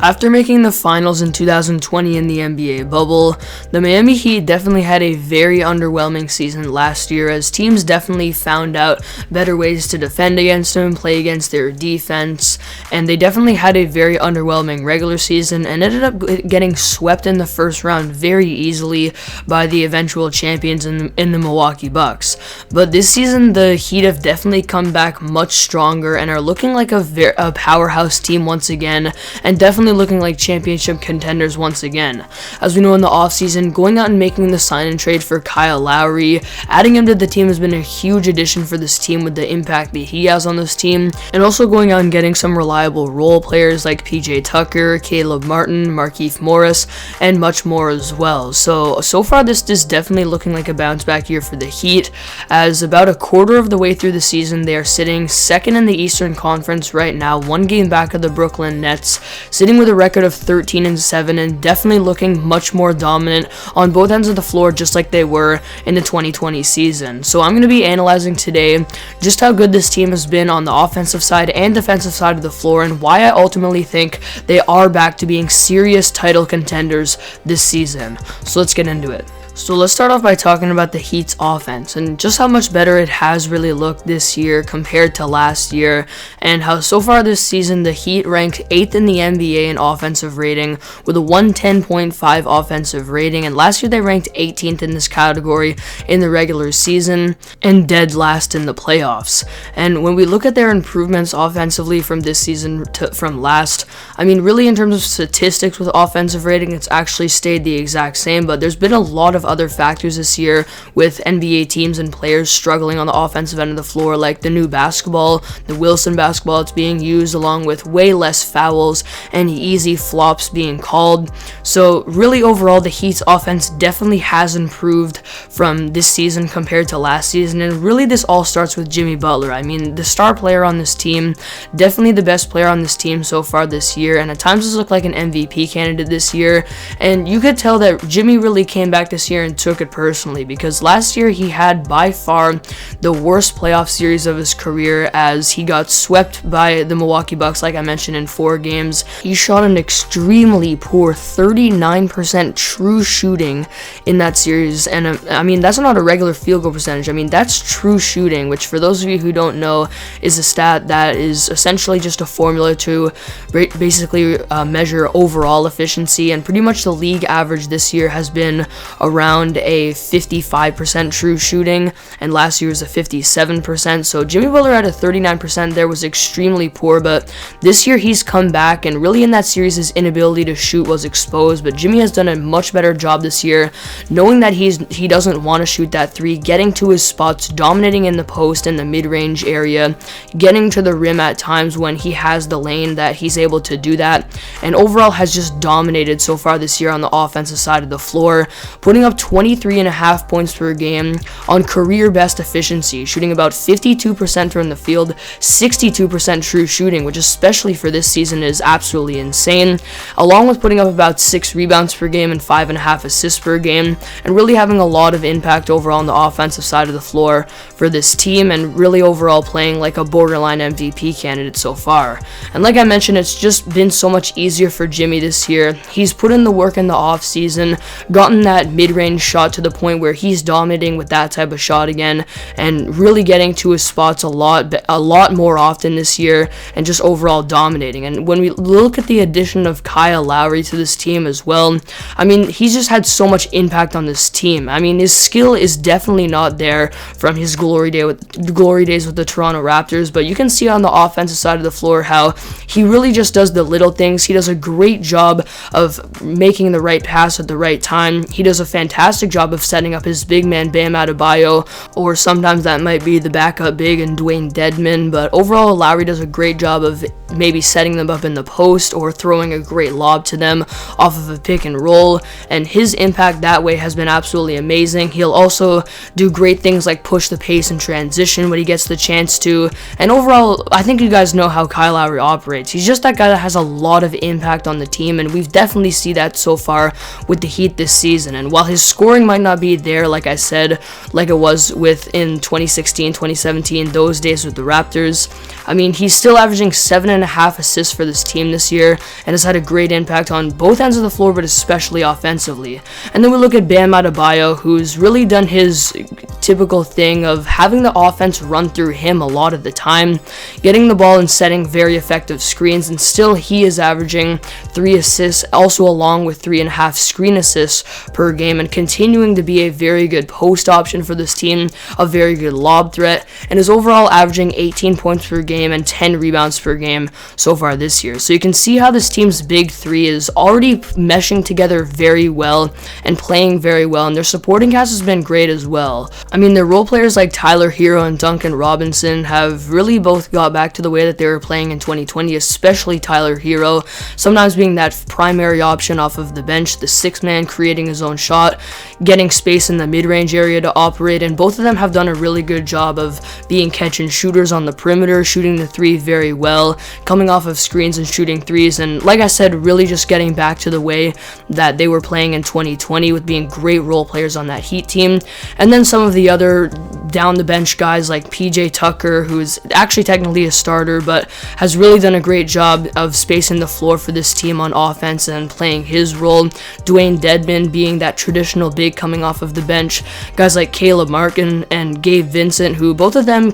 After making the finals in 2020 in the NBA bubble, the Miami Heat definitely had a very underwhelming season last year, as teams definitely found out better ways to defend against them, play against their defense, and they definitely had a very underwhelming regular season and ended up getting swept in the first round very easily by the eventual champions in the Milwaukee Bucks. But this season, the Heat have definitely come back much stronger and are looking like a powerhouse team once again, and definitely looking like championship contenders once again. As we know, in the offseason, going out and making the sign and trade for Kyle Lowry, adding him to the team has been a huge addition for this team with the impact that he has on this team, and also going out and getting some reliable role players like PJ Tucker, Caleb Martin, Markieff Morris, and much more as well. So far this is definitely looking like a bounce back year for the Heat, as about a quarter of the way through the season, they are sitting second in the Eastern Conference right now, one game back of the Brooklyn Nets, sitting with a record of 13-7 and definitely looking much more dominant on both ends of the floor, just like they were in the 2020 season. So I'm going to be analyzing today just how good this team has been on the offensive side and defensive side of the floor, and why I ultimately think they are back to being serious title contenders this season. So let's get into it. So let's start off by talking about the Heat's offense and just how much better it has really looked this year compared to last year, and how so far this season the Heat ranked 8th in the NBA in offensive rating with a 110.5 offensive rating, and last year they ranked 18th in this category in the regular season and dead last in the playoffs. And when we look at their improvements offensively from this season from last, I mean, really in terms of statistics with offensive rating, it's actually stayed the exact same, but there's been a lot of other factors this year with NBA teams and players struggling on the offensive end of the floor, like the new basketball, the Wilson basketball that's being used, along with way less fouls and easy flops being called. So really overall, the Heat's offense definitely has improved from this season compared to last season, and really this all starts with Jimmy Butler. I mean, the star player on this team, definitely the best player on this team so far this year, and at times has looked like an MVP candidate this year, and you could tell that Jimmy really came back this year and took it personally, because last year he had by far the worst playoff series of his career, as he got swept by the Milwaukee Bucks, like I mentioned, in 4 games. He shot an extremely poor 39% true shooting in that series, and I mean, that's not a regular field goal percentage. I mean, that's true shooting, which for those of you who don't know is a stat that is essentially just a formula to basically measure overall efficiency, and pretty much the league average this year has been around a 55% true shooting, and last year was a 57%. So Jimmy Butler at a 39% there was extremely poor, but this year he's come back, and really in that series his inability to shoot was exposed, but Jimmy has done a much better job this year, knowing that he doesn't want to shoot that 3, getting to his spots, dominating in the post and the mid-range area, getting to the rim at times when he has the lane that he's able to do that, and overall has just dominated so far this year on the offensive side of the floor, putting up 23.5 points per game on career best efficiency, shooting about 52% from the field, 62% true shooting, which especially for this season is absolutely insane, along with putting up about 6 rebounds per game and 5.5 assists per game, and really having a lot of impact overall on the offensive side of the floor for this team, and really overall playing like a borderline MVP candidate so far. And like I mentioned, it's just been so much easier for Jimmy this year. He's put in the work in the offseason, gotten that mid-range shot to the point where he's dominating with that type of shot again, and really getting to his spots a lot more often this year, and just overall dominating. And when we look at the addition of Kyle Lowry to this team as well, I mean, he's just had so much impact on this team. I mean, his skill is definitely not there from his glory days with the Toronto Raptors, but you can see on the offensive side of the floor how he really just does the little things. He does a great job of making the right pass at the right time. He does a fantastic job of setting up his big man Bam Adebayo, or sometimes that might be the backup big and Dwayne Dedmon, but overall Lowry does a great job of maybe setting them up in the post or throwing a great lob to them off of a pick and roll, and his impact that way has been absolutely amazing. He'll also do great things like push the pace in transition when he gets the chance to, and overall I think you guys know how Kyle Lowry operates. He's just that guy that has a lot of impact on the team, and we've definitely seen that so far with the Heat this season. And while his his scoring might not be there, like I said, like it was in 2016, 2017, those days with the Raptors. I mean, he's still averaging 7.5 assists for this team this year and has had a great impact on both ends of the floor, but especially offensively. And then we look at Bam Adebayo, who's really done his typical thing of having the offense run through him a lot of the time, getting the ball and setting very effective screens, and still he is averaging 3 assists, also along with 3.5 screen assists per game, and continuing to be a very good post option for this team, a very good lob threat, and is overall averaging 18 points per game and 10 rebounds per game so far this year. So you can see how this team's big three is already meshing together very well and playing very well, and their supporting cast has been great as well. I mean, their role players like Tyler Hero and Duncan Robinson have really both got back to the way that they were playing in 2020, especially Tyler Hero, sometimes being that primary option off of the bench, the sixth man creating his own shot, getting space in the mid-range area to operate, and both of them have done a really good job of being catch-and shooters on the perimeter, shooting the three very well, coming off of screens and shooting threes, and like I said, really just getting back to the way that they were playing in 2020 with being great role players on that Heat team. And then some of the other down the bench guys like PJ Tucker, who's actually technically a starter but has really done a great job of spacing the floor for this team on offense and playing his role. Dwayne Dedmon being that traditional big coming off of the bench. Guys like Caleb Martin and Gabe Vincent, who both of them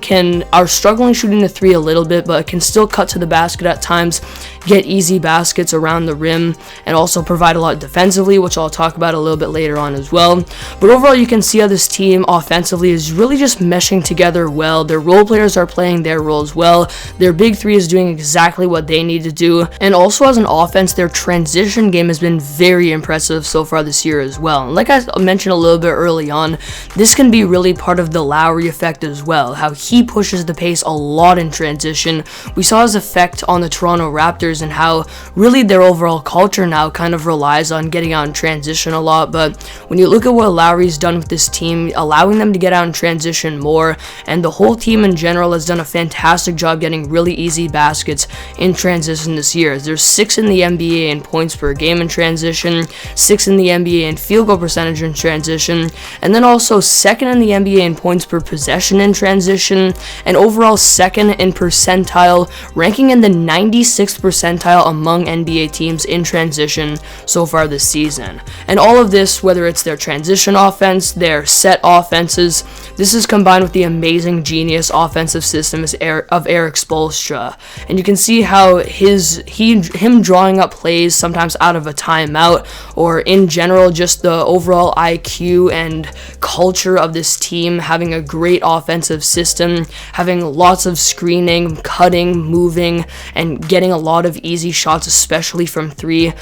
are struggling shooting the three a little bit, but can still cut to the basket at times, get easy baskets around the rim, and also provide a lot defensively, which I'll talk about a little bit later on as well. But overall, you can see how this team offensively is really just meshing together well. Their role players are playing their roles well. Their big three is doing exactly what they need to do. And also as an offense, their transition game has been very impressive so far this year as well. And like I mentioned a little bit early on, this can be really part of the Lowry effect as well, how he pushes the pace a lot in transition. We saw his effect on the Toronto Raptors and how really their overall culture now kind of relies on getting out in transition a lot. But when you look at what Lowry's done with this team, allowing them to get out in transition more, and the whole team in general has done a fantastic job getting really easy baskets in transition this year. There's 6th in the NBA in points per game in transition, 6th in the NBA in field goal percentage in transition, and then also 2nd in the NBA in points per possession in transition, and overall 2nd in percentile, ranking in the 96th percentile among NBA teams in transition so far this season. And all of this, whether it's their transition offense, their set offenses, this is combined with the amazing genius offensive system of Eric Spoelstra. And you can see how him drawing up plays sometimes out of a timeout, or in general just the overall IQ and culture of this team, having a great offensive system, having lots of screening, cutting, moving, and getting a lot of easy shots, especially from three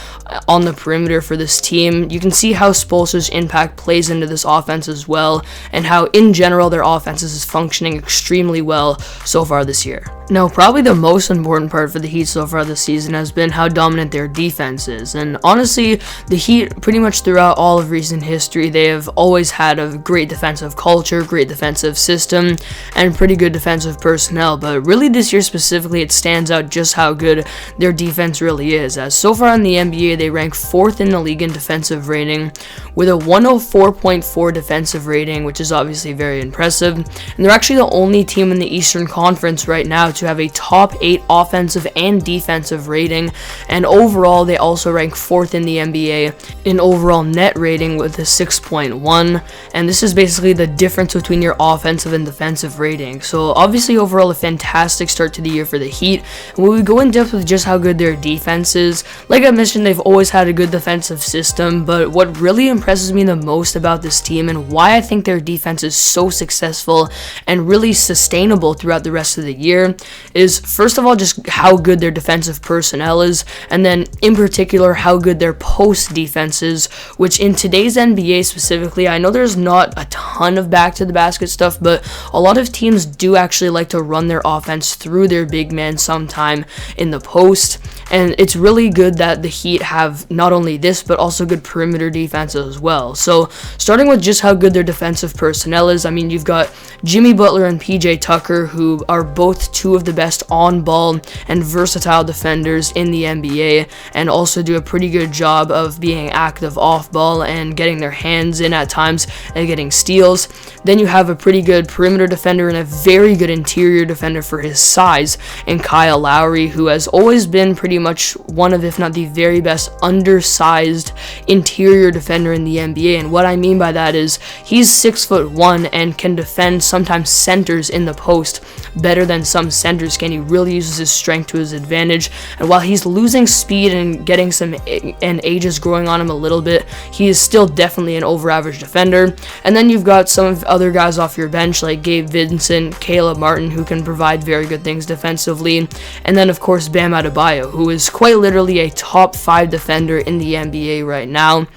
on the perimeter for this team. You can see how Spoelstra's impact plays into this offense as well, and how in general their offense is functioning extremely well so far this year. Now, probably the most important part for the Heat so far this season has been how dominant their defense is. And honestly, the Heat, pretty much throughout all of recent history, they have always had a great defensive culture, great defensive system, and pretty good defensive personnel. But really this year specifically, it stands out just how good their defense really is. As so far in the NBA, they rank 4th in the league in defensive rating, with a 104.4 defensive rating, which is obviously very impressive. And they're actually the only team in the Eastern Conference right now to have a top 8 offensive and defensive rating, and overall they also rank 4th in the NBA in overall net rating with a 6.1, and this is basically the difference between your offensive and defensive rating. So obviously overall a fantastic start to the year for the Heat. And when we go in depth with just how good their defense is, like I mentioned, they've always had a good defensive system, but what really impresses me the most about this team and why I think their defense is so successful and really sustainable throughout the rest of the year is, first of all, just how good their defensive personnel is, and then in particular how good their post defense is, which in today's NBA specifically, I know there's not a ton of back to the basket stuff, but a lot of teams do actually like to run their offense through their big man sometime in the post, and it's really good that the Heat have not only this but also good perimeter defense as well. So starting with just how good their defensive personnel personnel is. I mean, you've got Jimmy Butler and PJ Tucker, who are both two of the best on-ball and versatile defenders in the NBA, and also do a pretty good job of being active off-ball and getting their hands in at times and getting steals. Then you have a pretty good perimeter defender and a very good interior defender for his size in Kyle Lowry, who has always been pretty much one of, if not the very best, undersized interior defender in the NBA. And what I mean by that is he's 6'1" and can defend sometimes centers in the post better than some centers can. He really uses his strength to his advantage, and while he's losing speed and getting some age is growing on him a little bit, he is still definitely an over average defender. And then you've got some of other guys off your bench like Gabe Vincent, Caleb Martin, who can provide very good things defensively, and then of course Bam Adebayo, who is quite literally a top 5 defender in the NBA right now,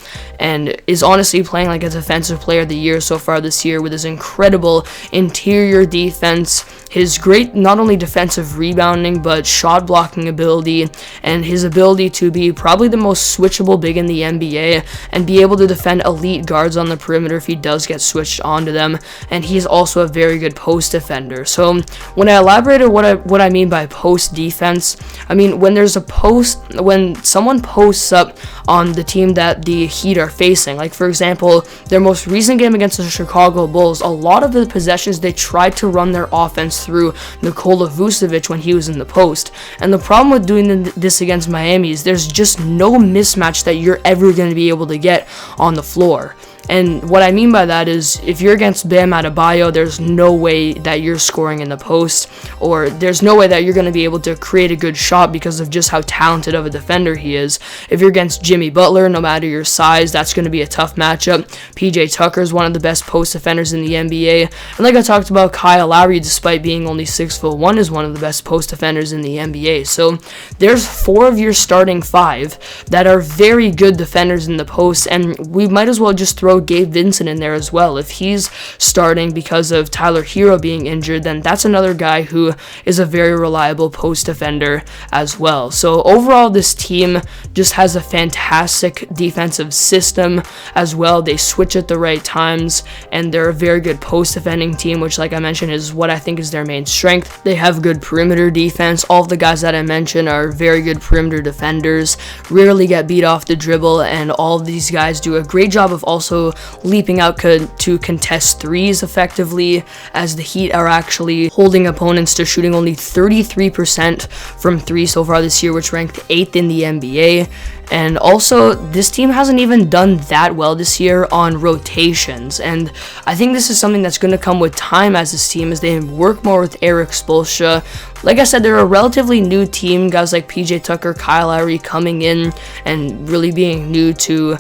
and is honestly playing like a defensive player of the year so far this year with his incredible interior defense, his great not only defensive rebounding but shot blocking ability, and his ability to be probably the most switchable big in the NBA and be able to defend elite guards on the perimeter if he does get switched onto them. And he's also a very good post defender. So when I elaborated what I mean by post defense, I mean when there's a post, when someone posts up on the team that the Heat are facing, like for example their most recent game against the Chicago Bulls, a lot of the possessions they tried to run their offense through Nikola Vucevic when he was in the post. And the problem with doing this against Miami is there's just no mismatch that you're ever going to be able to get on the floor. And what I mean by that is if you're against Bam Adebayo, there's no way that you're scoring in the post, or there's no way that you're going to be able to create a good shot because of just how talented of a defender he is. If you're against Jimmy Butler, no matter your size, that's going to be a tough matchup. PJ Tucker is one of the best post defenders in the NBA. And like I talked about, Kyle Lowry, despite being only 6'1", is one of the best post defenders in the NBA. So there's 4 of your starting 5 that are very good defenders in the post, and we might as well just throw Gabe Vincent in there as well. If he's starting because of Tyler Hero being injured, then that's another guy who is a very reliable post defender as well. So overall, this team just has a fantastic defensive system as well. They switch at the right times, and they're a very good post defending team, which, like I mentioned, is what I think is their main strength. They have good perimeter defense. All of the guys that I mentioned are very good perimeter defenders, rarely get beat off the dribble, and all of these guys do a great job of also leaping out to contest threes effectively, as the Heat are actually holding opponents to shooting only 33% from 3 so far this year, which ranked 8th in the NBA. And also, this team hasn't even done that well this year on rotations, and I think this is something that's going to come with time as this team, as they work more with Eric Spoelstra. Like I said, they're a relatively new team, guys like PJ Tucker, Kyle Lowry coming in and really being new to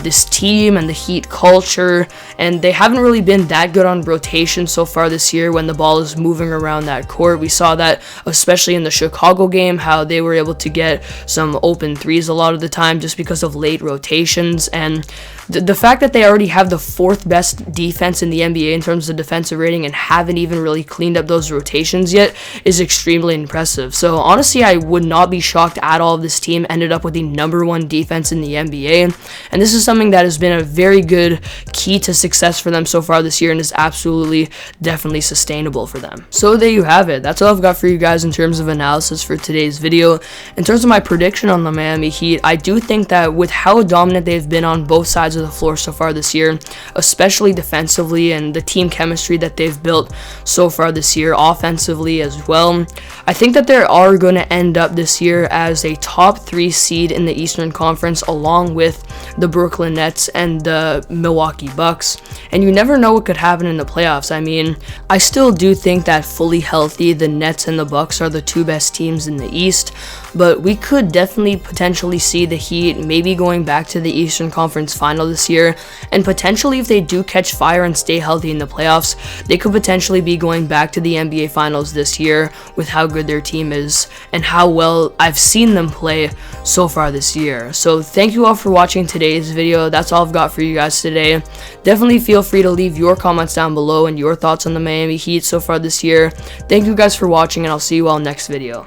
this team and the Heat culture, and they haven't really been that good on rotation so far this year when the ball is moving around that court. We saw that especially in the Chicago game, how they were able to get some open threes a lot of the time just because of late rotations. And the fact that they already have the 4th best defense in the NBA in terms of defensive rating and haven't even really cleaned up those rotations yet is extremely impressive. So honestly, I would not be shocked at all if this team ended up with the #1 defense in the NBA, and this is something that has been a very good key to success for them so far this year and is absolutely definitely sustainable for them. So there you have it. That's all I've got for you guys in terms of analysis for today's video. In terms of my prediction on the Miami Heat, I do think that with how dominant they've been on both sides of the floor so far this year, especially defensively, and the team chemistry that they've built so far this year offensively as well, I think that they are going to end up this year as a top 3 seed in the Eastern Conference, along with the Brooklyn Nets and the Milwaukee Bucks. And you never know what could happen in the playoffs. I mean, I still do think that fully healthy, the Nets and the Bucks are the 2 best teams in the East, but we could definitely potentially see the Heat maybe going back to the Eastern Conference Final this year, and potentially if they do catch fire and stay healthy in the playoffs, they could potentially be going back to the NBA Finals this year with how good their team is and how well I've seen them play so far this year. So thank you all for watching today's video. That's all I've got for you guys today. Definitely feel free to leave your comments down below and your thoughts on the Miami Heat so far this year. Thank you guys for watching, and I'll see you all next video.